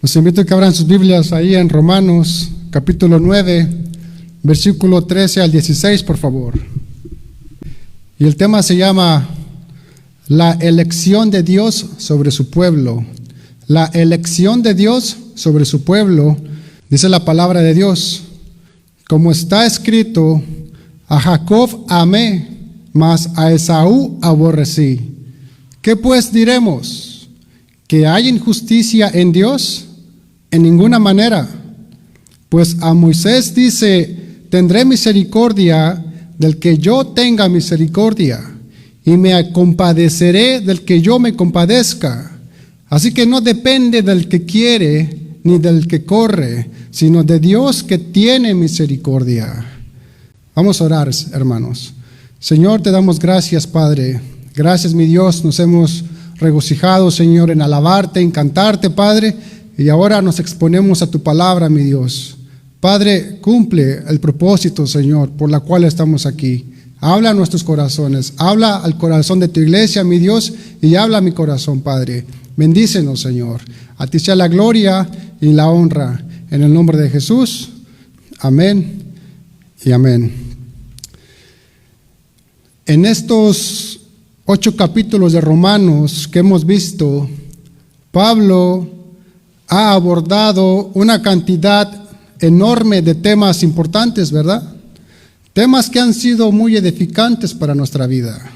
Los invito a que abran sus Biblias ahí en Romanos, capítulo 9, versículo 13 al 16, por favor. Y el tema se llama la elección de Dios sobre su pueblo. La elección de Dios sobre su pueblo, dice la palabra de Dios. Como está escrito, a Jacob amé, mas a Esaú aborrecí. ¿Qué pues diremos? ¿Que hay injusticia en Dios? En ninguna manera. Pues a Moisés dice, tendré misericordia del que yo tenga misericordia, y me compadeceré del que yo me compadezca. Así que no depende del que quiere, ni del que corre, sino de Dios que tiene misericordia. Vamos a orar, hermanos. Señor, te damos gracias, Padre. Gracias, mi Dios, nos hemos regocijado, Señor, en alabarte, en cantarte, Padre, y ahora nos exponemos a tu palabra, mi Dios. Padre, cumple el propósito, Señor, por la cual estamos aquí. Habla a nuestros corazones, habla al corazón de tu iglesia, mi Dios, y habla a mi corazón, Padre. Bendícenos, Señor. A ti sea la gloria y la honra. En el nombre de Jesús, amén y amén. En estos 8 capítulos de Romanos que hemos visto, Pablo ha abordado una cantidad enorme de temas importantes, ¿verdad? Temas que han sido muy edificantes para nuestra vida.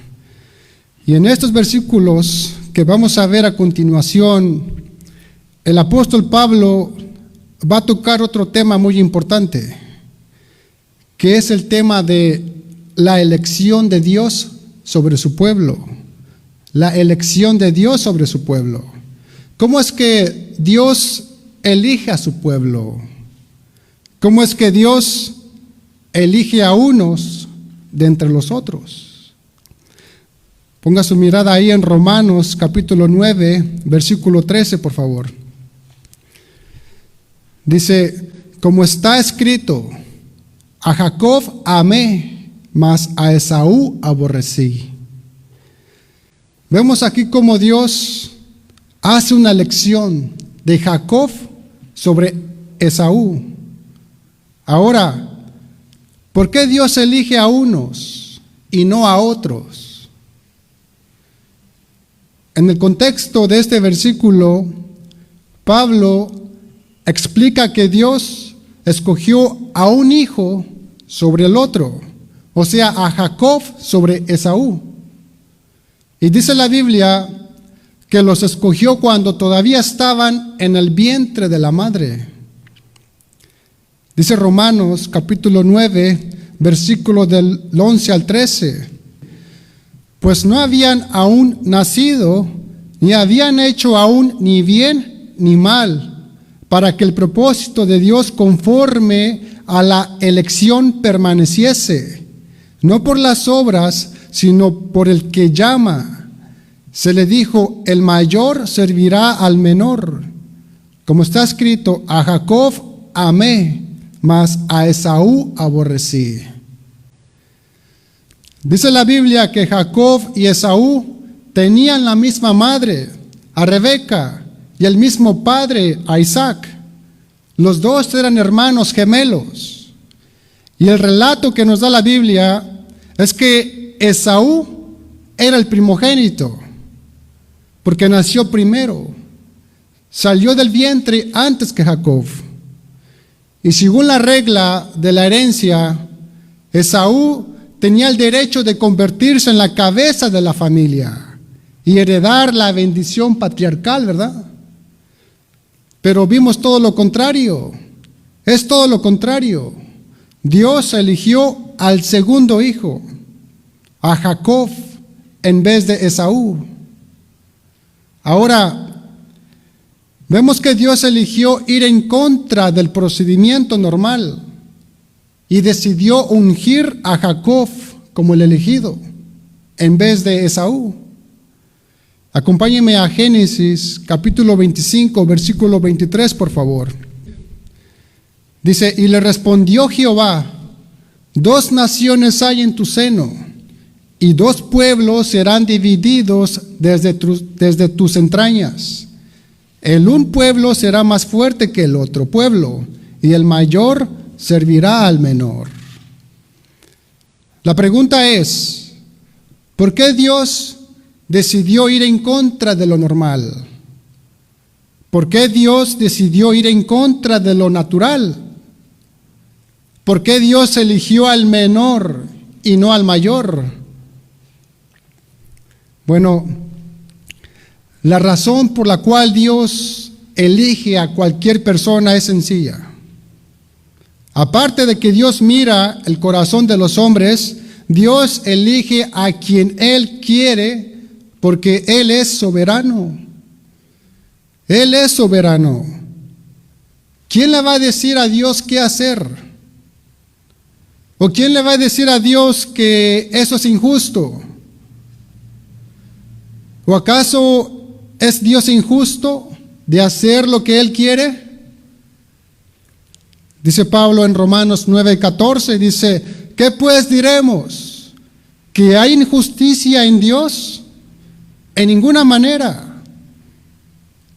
Y en estos versículos que vamos a ver a continuación, el apóstol Pablo va a tocar otro tema muy importante, que es el tema de la elección de Dios sobre su pueblo. La elección de Dios sobre su pueblo. ¿Cómo es que Dios elige a su pueblo? ¿Cómo es que Dios elige a unos de entre los otros? Ponga su mirada ahí en Romanos capítulo 9, versículo 13, por favor. Dice, como está escrito, a Jacob amé, mas a Esaú aborrecí. Vemos aquí cómo Dios hace una elección de Jacob sobre Esaú. Ahora, ¿por qué Dios elige a unos y no a otros? En el contexto de este versículo, Pablo explica que Dios escogió a un hijo sobre el otro, o sea, a Jacob sobre Esaú. Y dice la Biblia que los escogió cuando todavía estaban en el vientre de la madre. Dice Romanos capítulo 9, versículo del 11 al 13. Pues no habían aún nacido, ni habían hecho aún ni bien ni mal, para que el propósito de Dios conforme a la elección permaneciese, no por las obras, sino por el que llama. Se le dijo, el mayor servirá al menor. Como está escrito, a Jacob amé, mas a Esaú aborrecí. Dice la Biblia que Jacob y Esaú tenían la misma madre, a Rebeca, y el mismo padre, a Isaac. Los dos eran hermanos gemelos. Y el relato que nos da la Biblia es que Esaú era el primogénito, porque nació primero. Salió del vientre antes que Jacob. Y según la regla de la herencia, Esaú tenía el derecho de convertirse en la cabeza de la familia y heredar la bendición patriarcal, ¿verdad? Pero vimos todo lo contrario. Es todo lo contrario. Dios eligió al segundo hijo, a Jacob, en vez de Esaú. Ahora, vemos que Dios eligió ir en contra del procedimiento normal y decidió ungir a Jacob como el elegido en vez de Esaú. Acompáñenme a Génesis capítulo 25, versículo 23, por favor. Dice, y le respondió Jehová, 2 naciones hay en tu seno, y 2 pueblos serán divididos desde tus entrañas. El un pueblo será más fuerte que el otro pueblo, y el mayor servirá al menor. La pregunta es, ¿por qué Dios decidió ir en contra de lo normal? ¿Por qué Dios decidió ir en contra de lo natural? ¿Por qué Dios eligió al menor y no al mayor? Bueno, la razón por la cual Dios elige a cualquier persona es sencilla. Aparte de que Dios mira el corazón de los hombres, Dios elige a quien Él quiere porque Él es soberano. Él es soberano. ¿Quién le va a decir a Dios qué hacer? ¿O quién le va a decir a Dios que eso es injusto? ¿O acaso es Dios injusto de hacer lo que Él quiere? Dice Pablo en Romanos 9:14, dice, ¿qué pues diremos? ¿Que hay injusticia en Dios? En ninguna manera.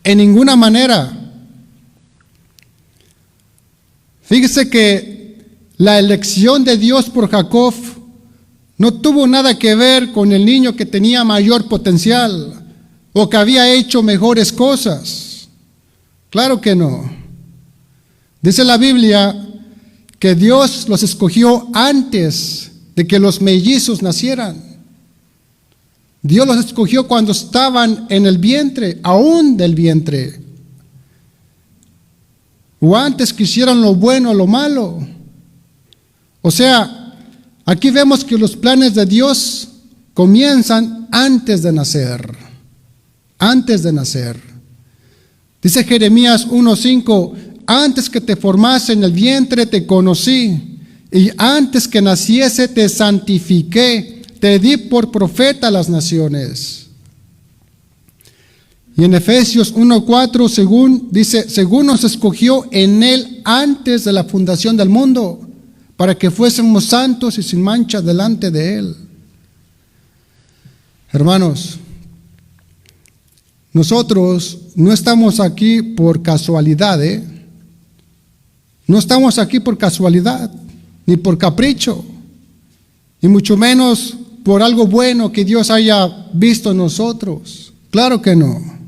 En ninguna manera. Fíjese que la elección de Dios por Jacob no tuvo nada que ver con el niño que tenía mayor potencial o que había hecho mejores cosas. Claro que no. Dice la Biblia que Dios los escogió antes de que los mellizos nacieran. Dios los escogió cuando estaban en el vientre, aún del vientre. O antes que hicieran lo bueno o lo malo. O sea, aquí vemos que los planes de Dios comienzan antes de nacer. Antes de nacer. Dice Jeremías 1:5, antes que te formase en el vientre te conocí, y antes que naciese te santifiqué, te di por profeta a las naciones. Y en Efesios 1:4, según nos escogió en Él antes de la fundación del mundo, para que fuésemos santos y sin mancha delante de Él. Hermanos, nosotros no estamos aquí por casualidad, No estamos aquí por casualidad, ni por capricho, y mucho menos por algo bueno que Dios haya visto en nosotros. Claro que no.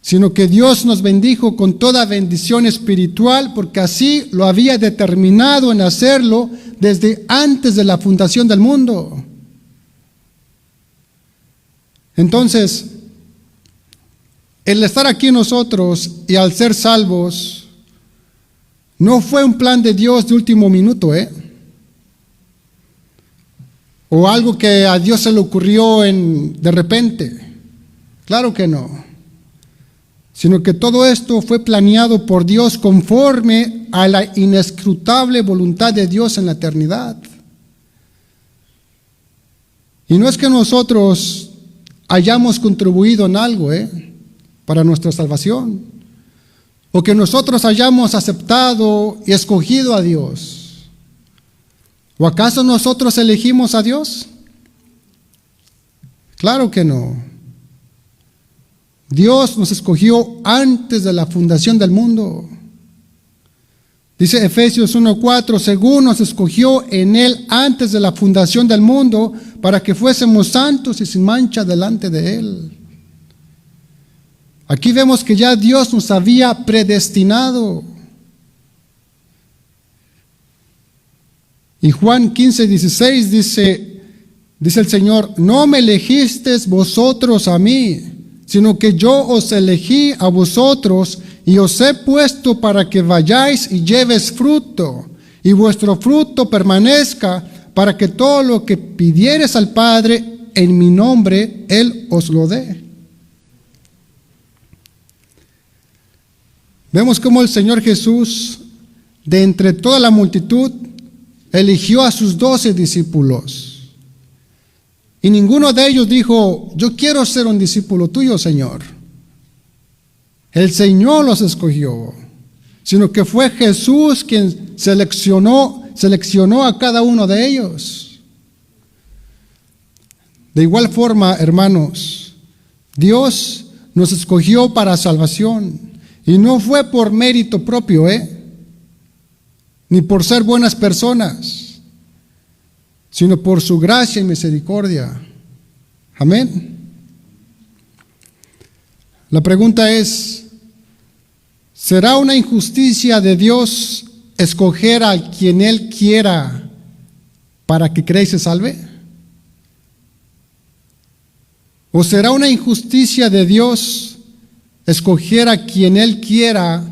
Sino que Dios nos bendijo con toda bendición espiritual porque así lo había determinado en hacerlo desde antes de la fundación del mundo. Entonces, el estar aquí nosotros y al ser salvos no fue un plan de Dios de último minuto, o algo que a Dios se le ocurrió de repente. Claro que no. Sino que todo esto fue planeado por Dios conforme a la inescrutable voluntad de Dios en la eternidad. Y no es que nosotros hayamos contribuido en algo, para nuestra salvación, o que nosotros hayamos aceptado y escogido a Dios. ¿O acaso nosotros elegimos a Dios? Claro que no. Dios nos escogió antes de la fundación del mundo. Dice Efesios 1:4, según nos escogió en Él antes de la fundación del mundo, para que fuésemos santos y sin mancha delante de Él. Aquí vemos que ya Dios nos había predestinado. Y Juan 15:16 dice el Señor, no me elegisteis vosotros a mí, sino que yo os elegí a vosotros y os he puesto para que vayáis y lleves fruto, y vuestro fruto permanezca, para que todo lo que pidiereis al Padre en mi nombre, Él os lo dé. Vemos cómo el Señor Jesús, de entre toda la multitud, eligió a sus 12 discípulos. Y ninguno de ellos dijo, yo quiero ser un discípulo tuyo, Señor. El Señor los escogió, sino que fue Jesús quien seleccionó a cada uno de ellos. De igual forma, hermanos, Dios nos escogió para salvación. Y no fue por mérito propio, ni por ser buenas personas, sino por su gracia y misericordia. Amén. La pregunta es, ¿será una injusticia de Dios escoger a quien Él quiera para que crea y se salve? ¿O será una injusticia de Dios escoger a quien Él quiera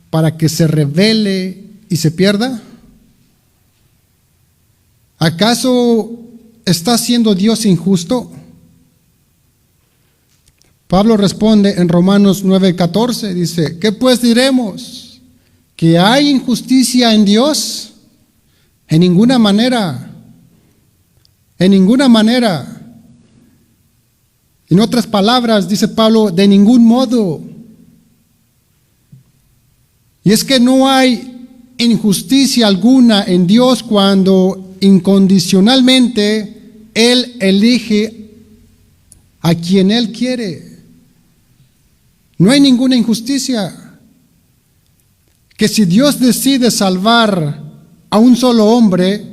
para que se rebele y se pierda? ¿Acaso está siendo Dios injusto? Pablo responde en Romanos 9:14, dice, ¿qué pues diremos? ¿Que hay injusticia en Dios? En ninguna manera. En ninguna manera. En otras palabras, dice Pablo, de ningún modo. Y es que no hay injusticia alguna en Dios cuando incondicionalmente Él elige a quien Él quiere. No hay ninguna injusticia. Que si Dios decide salvar a un solo hombre,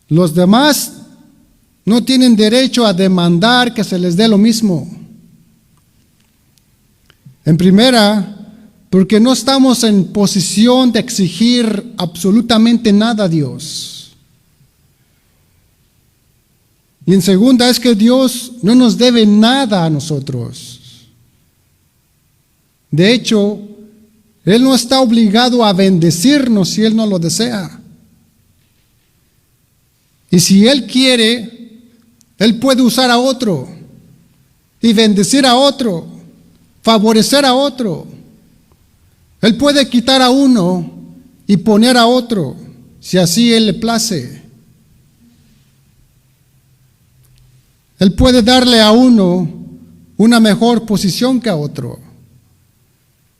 los demás no tienen derecho a demandar que se les dé lo mismo. En primera, porque no estamos en posición de exigir absolutamente nada a Dios. Y en segunda, es que Dios no nos debe nada a nosotros. De hecho, Él no está obligado a bendecirnos si Él no lo desea. Y si Él quiere, Él puede usar a otro y bendecir a otro, favorecer a otro. Él puede quitar a uno y poner a otro, si así Él le place. Él puede darle a uno una mejor posición que a otro.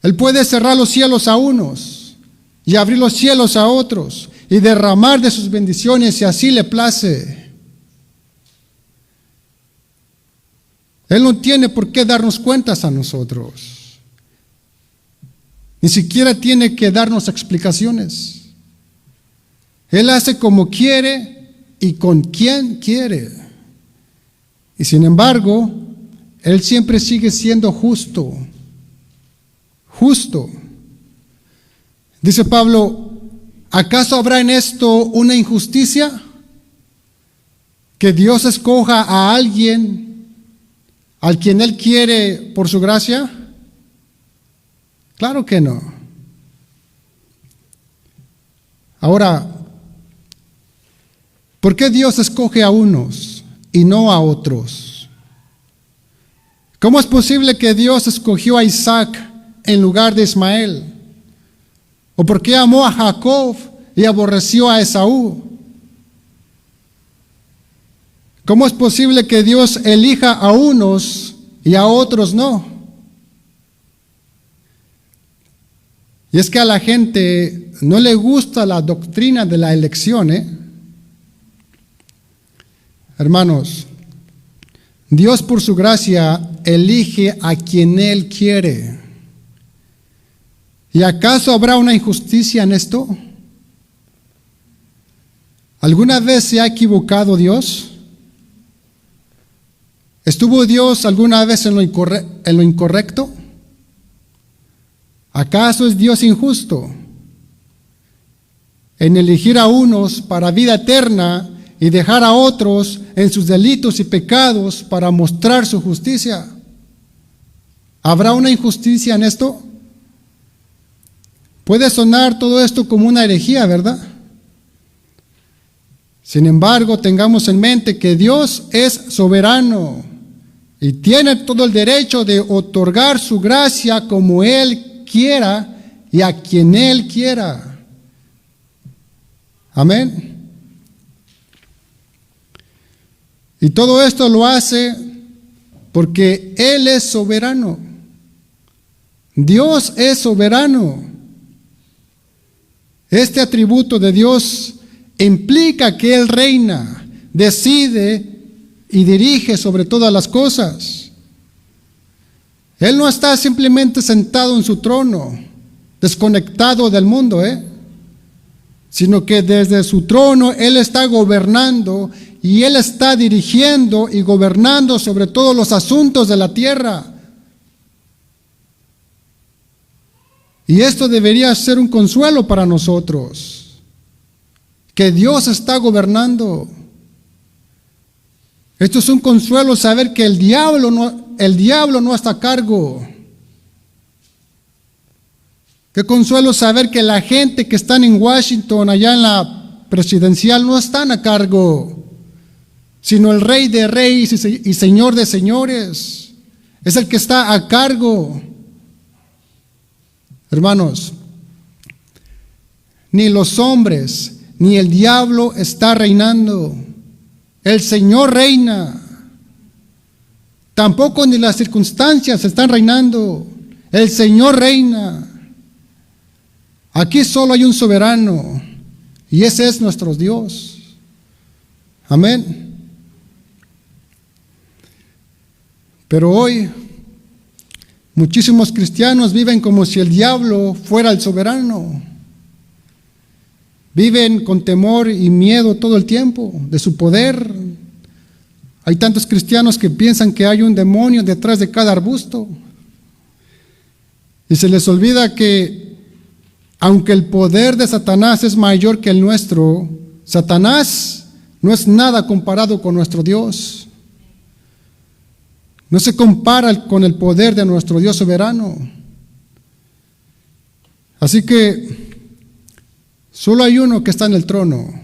Él puede cerrar los cielos a unos y abrir los cielos a otros y derramar de sus bendiciones si así le place. Él no tiene por qué darnos cuentas a nosotros. Ni siquiera tiene que darnos explicaciones. Él hace como quiere y con quien quiere. Y sin embargo, Él siempre sigue siendo justo. Justo. Dice Pablo, ¿acaso habrá en esto una injusticia? ¿Que Dios escoja a alguien al quien Él quiere por su gracia? Claro que no. Ahora, ¿por qué Dios escoge a unos y no a otros? ¿Cómo es posible que Dios escogió a Isaac en lugar de Ismael? ¿O por qué amó a Jacob y aborreció a Esaú? ¿Cómo es posible que Dios elija a unos y a otros no? Y es que a la gente no le gusta la doctrina de la elección, Hermanos, Dios por su gracia elige a quien Él quiere. ¿Y acaso habrá una injusticia en esto? ¿Alguna vez se ha equivocado Dios? ¿Estuvo Dios alguna vez en lo incorrecto? ¿Acaso es Dios injusto en elegir a unos para vida eterna y dejar a otros en sus delitos y pecados para mostrar su justicia? ¿Habrá una injusticia en esto? Puede sonar todo esto como una herejía, ¿verdad? Sin embargo, tengamos en mente que Dios es soberano y tiene todo el derecho de otorgar su gracia como Él quiera y a quien Él quiera. Amén. Y todo esto lo hace porque Él es soberano. Dios es soberano. Este atributo de Dios implica que Él reina, decide y dirige sobre todas las cosas. Él no está simplemente sentado en su trono, desconectado del mundo, sino que desde su trono Él está gobernando y Él está dirigiendo y gobernando sobre todos los asuntos de la tierra. Y esto debería ser un consuelo para nosotros, que Dios está gobernando. Esto es un consuelo saber que el diablo no está a cargo. Qué consuelo saber que la gente que están en Washington, allá en la presidencial, no están a cargo, sino el Rey de Reyes y Señor de Señores es el que está a cargo. Hermanos, ni los hombres ni el diablo está reinando. El Señor reina. Tampoco ni las circunstancias están reinando. El Señor reina. Aquí solo hay un soberano y ese es nuestro Dios. Amén. Pero hoy muchísimos cristianos viven como si el diablo fuera el soberano. Viven con temor y miedo todo el tiempo de su poder. Hay tantos cristianos que piensan que hay un demonio detrás de cada arbusto. Y se les olvida que aunque el poder de Satanás es mayor que el nuestro, Satanás no es nada comparado con nuestro Dios. No se compara con el poder de nuestro Dios soberano. Así que solo hay uno que está en el trono,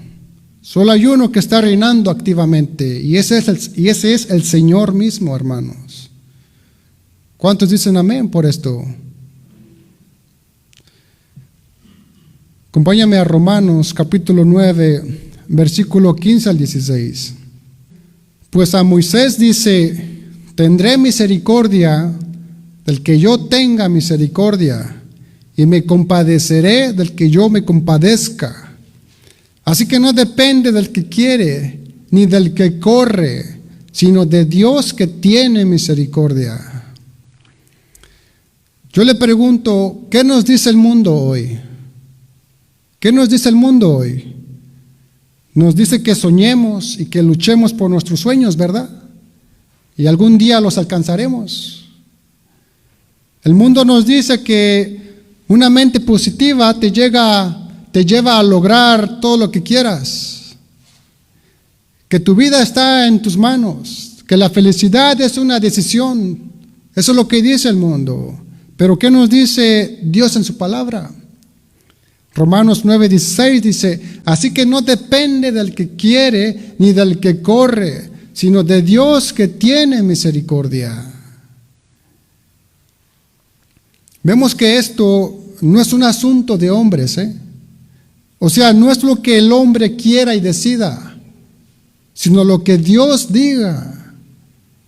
solo hay uno que está reinando activamente, y ese es el Señor mismo, hermanos. ¿Cuántos dicen amén por esto? Acompáñame a Romanos capítulo 9, versículo 15 al 16. Pues a Moisés dice: tendré misericordia del que yo tenga misericordia, y me compadeceré del que yo me compadezca. Así que no depende del que quiere, ni del que corre, sino de Dios que tiene misericordia. Yo le pregunto, ¿qué nos dice el mundo hoy? ¿Qué nos dice el mundo hoy? Nos dice que soñemos y que luchemos por nuestros sueños, ¿verdad? Y algún día los alcanzaremos. El mundo nos dice que una mente positiva te lleva a lograr todo lo que quieras, que tu vida está en tus manos, que la felicidad es una decisión. Eso es lo que dice el mundo. Pero ¿qué nos dice Dios en su palabra? Romanos 9:16 dice: así que no depende del que quiere ni del que corre, sino de Dios que tiene misericordia. Vemos que esto no es un asunto de hombres, O sea, no es lo que el hombre quiera y decida, sino lo que Dios diga.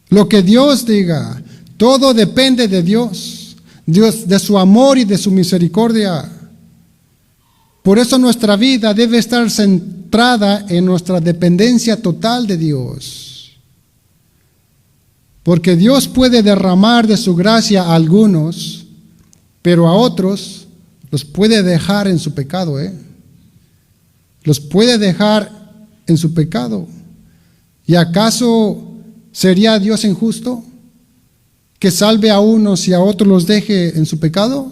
Lo que Dios diga. Todo depende de Dios, de su amor y de su misericordia. Por eso nuestra vida debe estar centrada en nuestra dependencia total de Dios. Porque Dios puede derramar de su gracia a algunos, pero a otros los puede dejar en su pecado, Los puede dejar en su pecado. ¿Y acaso sería Dios injusto que salve a unos y a otros los deje en su pecado?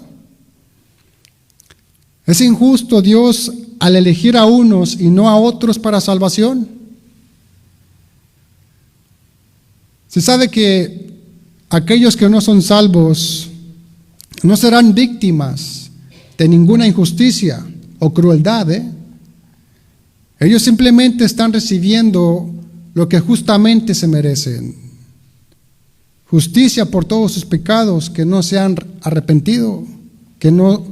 ¿Es injusto Dios al elegir a unos y no a otros para salvación? Se sabe que aquellos que no son salvos no serán víctimas de ninguna injusticia o crueldad, Ellos simplemente están recibiendo lo que justamente se merecen. Justicia por todos sus pecados que no se han arrepentido, que no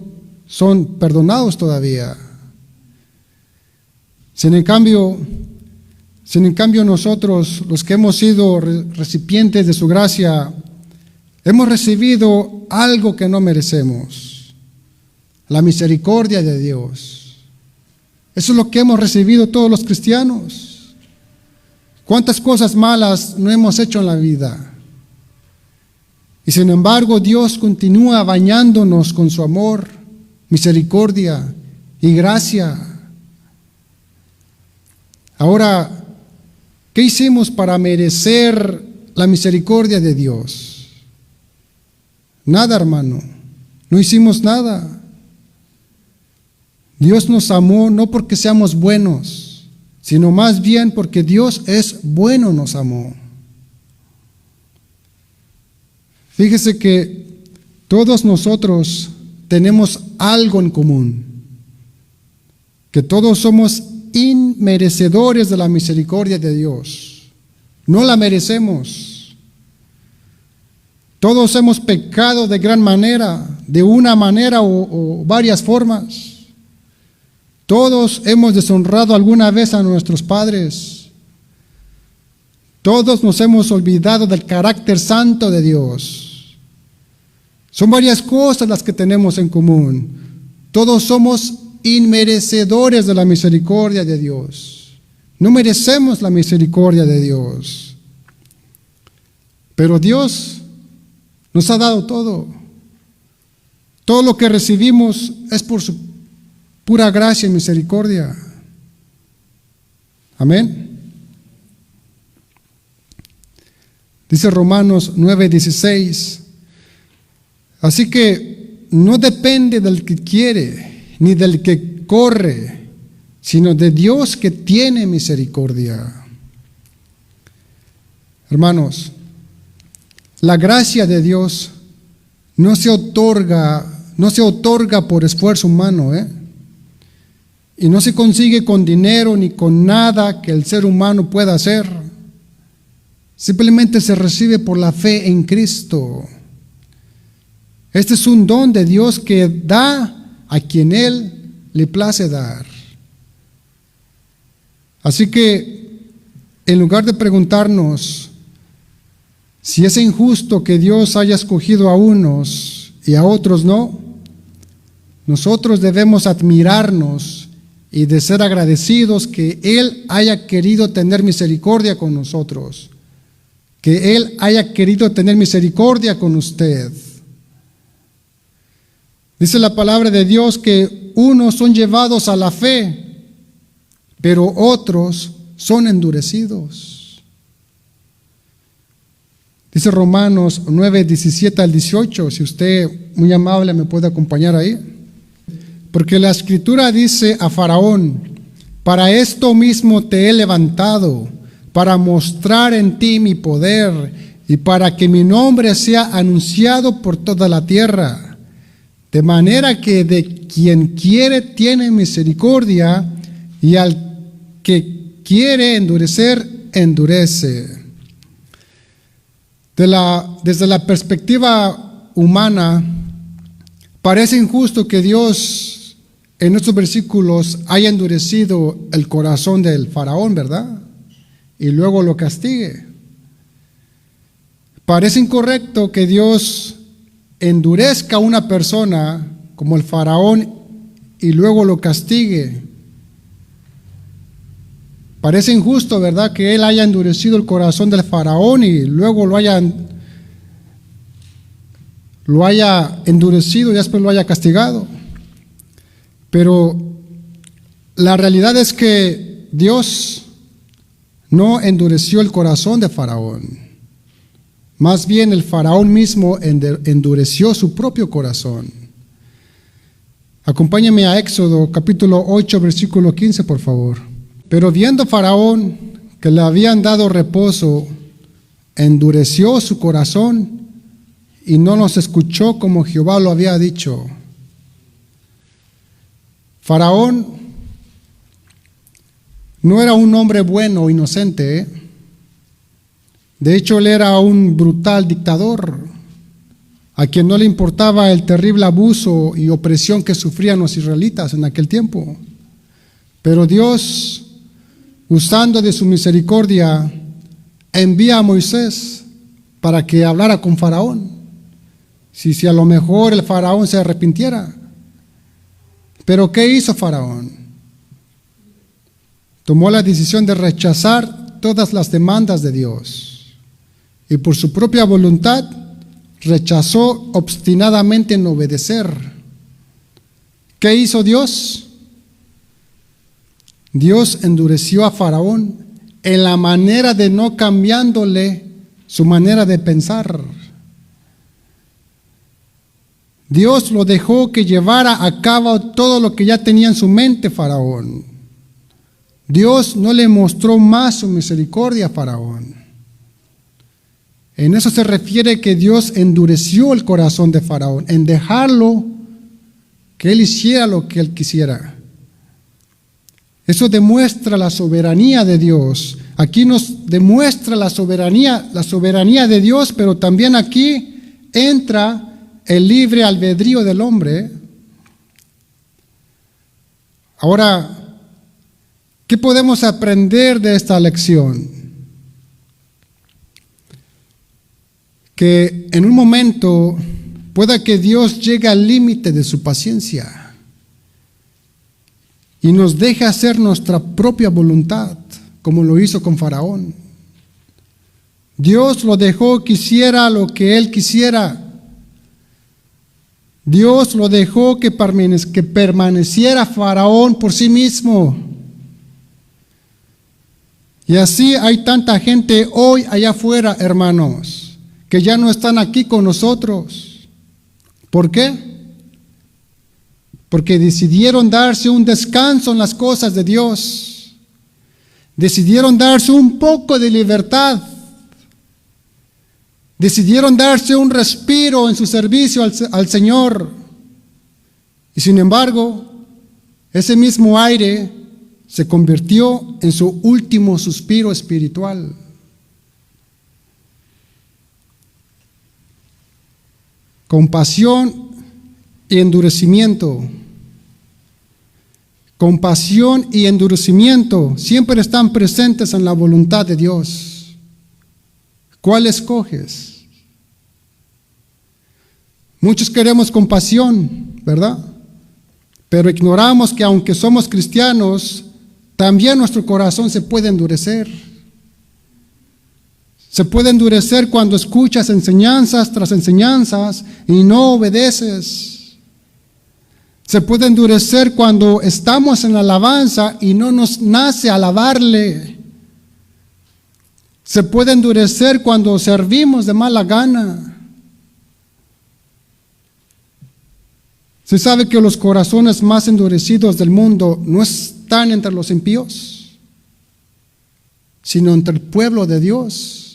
son perdonados todavía. Sin en cambio nosotros, los que hemos sido recipientes de su gracia, hemos recibido algo que no merecemos: la misericordia de Dios. Eso es lo que hemos recibido todos los cristianos. ¿Cuántas cosas malas no hemos hecho en la vida? Y sin embargo, Dios continúa bañándonos con su amor, misericordia y gracia. Ahora, ¿qué hicimos para merecer la misericordia de Dios? Nada, hermano. No hicimos nada. Dios nos amó no porque seamos buenos, sino más bien porque Dios es bueno, nos amó. Fíjese que todos nosotros tenemos algo en común, que todos somos inmerecedores de la misericordia de Dios. No la merecemos. Todos hemos pecado de gran manera, de una manera o varias formas. Todos hemos deshonrado alguna vez a nuestros padres. Todos nos hemos olvidado del carácter santo de Dios. Son varias cosas las que tenemos en común. Todos somos inmerecedores de la misericordia de Dios. No merecemos la misericordia de Dios. Pero Dios nos ha dado todo. Todo lo que recibimos es por su pura gracia y misericordia. Amén. Dice Romanos 9:16. Así que no depende del que quiere, ni del que corre, sino de Dios que tiene misericordia. Hermanos, la gracia de Dios no se otorga por esfuerzo humano, y no se consigue con dinero ni con nada que el ser humano pueda hacer. Simplemente se recibe por la fe en Cristo. Este es un don de Dios que da a quien Él le place dar. Así que, en lugar de preguntarnos si es injusto que Dios haya escogido a unos y a otros no, nosotros debemos admirarnos y de ser agradecidos que Él haya querido tener misericordia con nosotros, que Él haya querido tener misericordia con usted. Dice la palabra de Dios que unos son llevados a la fe, pero otros son endurecidos. Dice Romanos 9:17 al 18, si usted muy amable me puede acompañar ahí. Porque la Escritura dice a Faraón: para esto mismo te he levantado, para mostrar en ti mi poder y para que mi nombre sea anunciado por toda la tierra. De manera que de quien quiere tiene misericordia, y al que quiere endurecer, endurece. Desde la perspectiva humana, parece injusto que Dios en estos versículos haya endurecido el corazón del faraón, ¿verdad? Y luego lo castigue. Parece incorrecto que Dios endurezca a una persona como el faraón y luego lo castigue. Parece injusto, ¿verdad?, que él haya endurecido el corazón del faraón y luego lo haya endurecido y después lo haya castigado. Pero la realidad es que Dios no endureció el corazón de faraón. Más bien el faraón mismo endureció su propio corazón. Acompáñame a Éxodo capítulo 8, versículo 15, por favor. Pero viendo Faraón que le habían dado reposo, endureció su corazón y no los escuchó como Jehová lo había dicho. Faraón no era un hombre bueno o inocente, De hecho, él era un brutal dictador, a quien no le importaba el terrible abuso y opresión que sufrían los israelitas en aquel tiempo. Pero Dios, usando de su misericordia, envía a Moisés para que hablara con Faraón, si a lo mejor el Faraón se arrepintiera. Pero ¿qué hizo Faraón? Tomó la decisión de rechazar todas las demandas de Dios y por su propia voluntad rechazó obstinadamente en obedecer. ¿Qué hizo Dios? Dios endureció a Faraón en la manera de no cambiándole su manera de pensar. Dios lo dejó que llevara a cabo todo lo que ya tenía en su mente Faraón. Dios no le mostró más su misericordia a Faraón. En eso se refiere que Dios endureció el corazón de Faraón, en dejarlo que él hiciera lo que él quisiera. Eso demuestra la soberanía de Dios. Aquí nos demuestra la soberanía de Dios, pero también aquí entra el libre albedrío del hombre. Ahora, ¿qué podemos aprender de esta lección? Que en un momento pueda que Dios llegue al límite de su paciencia y nos deje hacer nuestra propia voluntad, como lo hizo con Faraón. Dios lo dejó que hiciera lo que él quisiera. Dios lo dejó que permaneciera Faraón por sí mismo. Y así hay tanta gente hoy allá afuera, hermanos, que ya no están aquí con nosotros. ¿Por qué? Porque decidieron darse un descanso en las cosas de Dios. Decidieron darse un poco de libertad. Decidieron darse un respiro en su servicio al Señor. Y sin embargo, ese mismo aire se convirtió en su último suspiro espiritual. Compasión y endurecimiento. Compasión y endurecimiento siempre están presentes en la voluntad de Dios. ¿Cuál escoges? Muchos queremos compasión, ¿verdad? Pero ignoramos que aunque somos cristianos, también nuestro corazón se puede endurecer. Se puede endurecer cuando escuchas enseñanzas tras enseñanzas y no obedeces. Se puede endurecer cuando estamos en la alabanza y no nos nace alabarle. Se puede endurecer cuando servimos de mala gana. Se sabe que los corazones más endurecidos del mundo no están entre los impíos, sino entre el pueblo de Dios.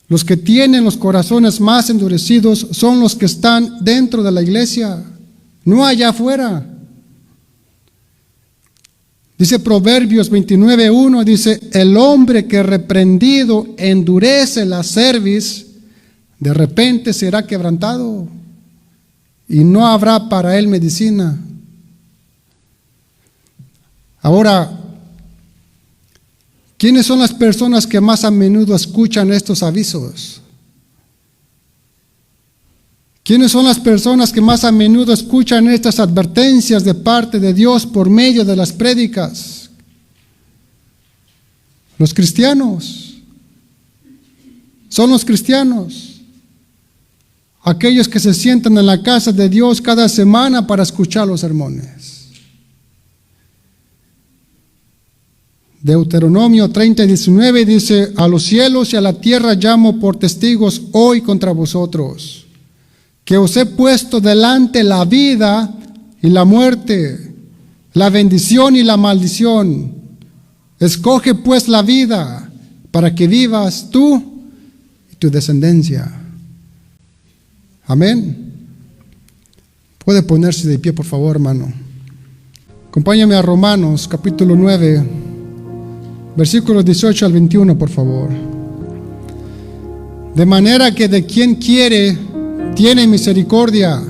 Los que tienen los corazones más endurecidos son los que están dentro de la iglesia, no allá afuera. Dice Proverbios 29:1, dice, el hombre que reprendido endurece la cerviz, de repente será quebrantado y no habrá para él medicina. Ahora, ¿quiénes son las personas que más a menudo escuchan estos avisos? ¿Quiénes son las personas que más a menudo escuchan estas advertencias de parte de Dios por medio de las prédicas? Los cristianos. Son los cristianos. Aquellos que se sientan en la casa de Dios cada semana para escuchar los sermones. Deuteronomio 30:19 dice, a los cielos y a la tierra llamo por testigos hoy contra vosotros, que os he puesto delante la vida y la muerte, la bendición y la maldición. Escoge pues la vida para que vivas tú y tu descendencia. Amén. Puede ponerse de pie, por favor, hermano. Acompáñame a Romanos capítulo 9, versículos 18 al 21, por favor. De manera que de quien quiere, tiene misericordia,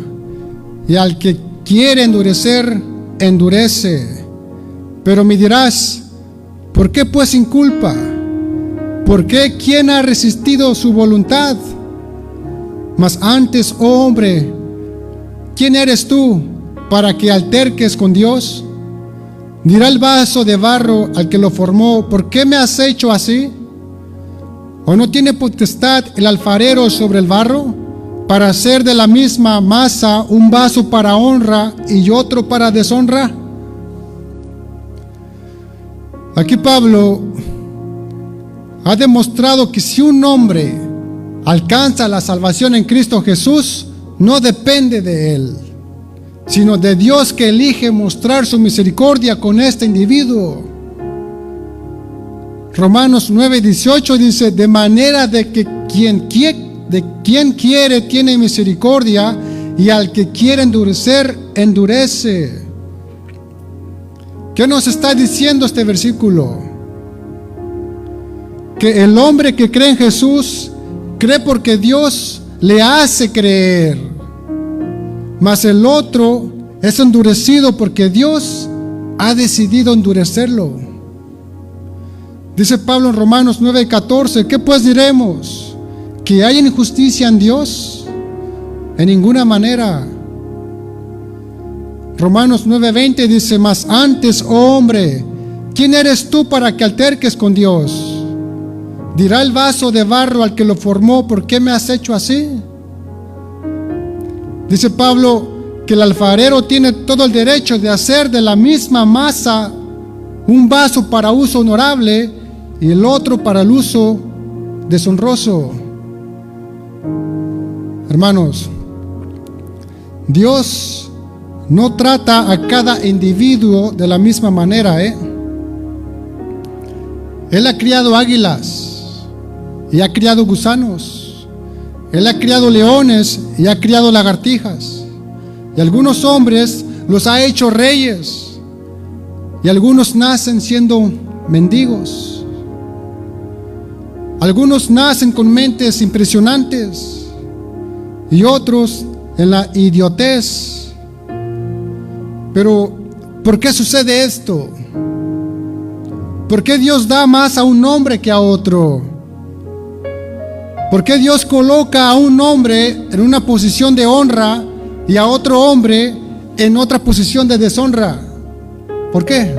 y al que quiere endurecer, endurece. Pero me dirás, ¿por qué pues sin culpa? ¿Por qué quién ha resistido su voluntad? Mas antes, oh hombre, ¿quién eres tú para que alterques con Dios? Dirá el vaso de barro al que lo formó, ¿por qué me has hecho así? ¿O no tiene potestad el alfarero sobre el barro para hacer de la misma masa un vaso para honra y otro para deshonra? Aquí Pablo ha demostrado que si un hombre alcanza la salvación en Cristo Jesús, no depende de él, sino de Dios, que elige mostrar su misericordia con este individuo. Romanos 9:18 dice: de manera de que quien quiere tiene misericordia, y al que quiere endurecer, endurece. ¿Qué nos está diciendo este versículo? Que el hombre que cree en Jesús cree porque Dios le hace creer, mas el otro es endurecido porque Dios ha decidido endurecerlo. Dice Pablo en Romanos 9:14: ¿qué pues diremos? ¿Que hay injusticia en Dios? En ninguna manera. Romanos 9:20 dice: mas antes, oh hombre, ¿quién eres tú para que alterques con Dios? Dirá el vaso de barro al que lo formó: ¿por qué me has hecho así? Dice Pablo que el alfarero tiene todo el derecho de hacer de la misma masa un vaso para uso honorable y el otro para el uso deshonroso. Hermanos, Dios no trata a cada individuo de la misma manera, Él ha criado águilas y ha criado gusanos. Él ha criado leones y ha criado lagartijas. Y algunos hombres los ha hecho reyes, y algunos nacen siendo mendigos. Algunos nacen con mentes impresionantes y otros en la idiotez. Pero, ¿por qué sucede esto? ¿Por qué Dios da más a un hombre que a otro? ¿Por qué Dios coloca a un hombre en una posición de honra y a otro hombre en otra posición de deshonra? ¿Por qué?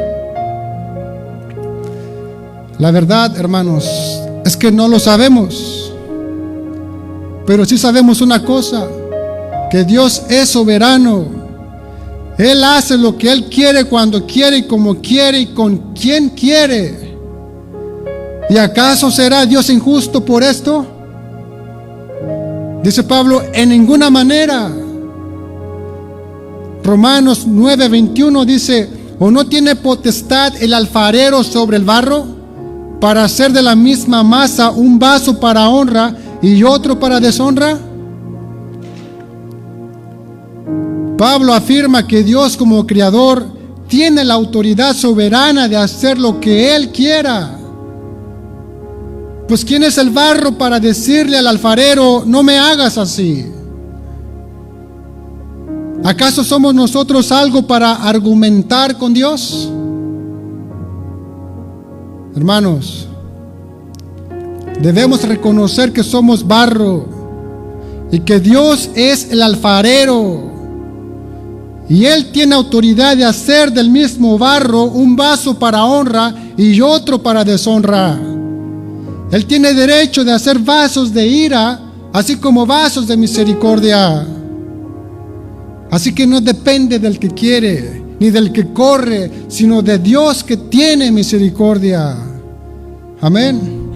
La verdad, hermanos, es que no lo sabemos. Pero sí sabemos una cosa: que Dios es soberano. Él hace lo que Él quiere, cuando quiere, y como quiere, y con quien quiere. ¿Y acaso será Dios injusto por esto? Dice Pablo: en ninguna manera. Romanos 9:21 dice: ¿o no tiene potestad el alfarero sobre el barro para hacer de la misma masa un vaso para honra y otro para deshonra? Pablo afirma que Dios, como creador, tiene la autoridad soberana de hacer lo que Él quiera. Pues ¿quién es el barro para decirle al alfarero: no me hagas así? ¿Acaso somos nosotros algo para argumentar con Dios? Hermanos, debemos reconocer que somos barro y que Dios es el alfarero, y Él tiene autoridad de hacer del mismo barro un vaso para honra y otro para deshonra. Él tiene derecho de hacer vasos de ira, así como vasos de misericordia. Así que no depende del que quiere ni del que corre, sino de Dios, que tiene misericordia. Amén.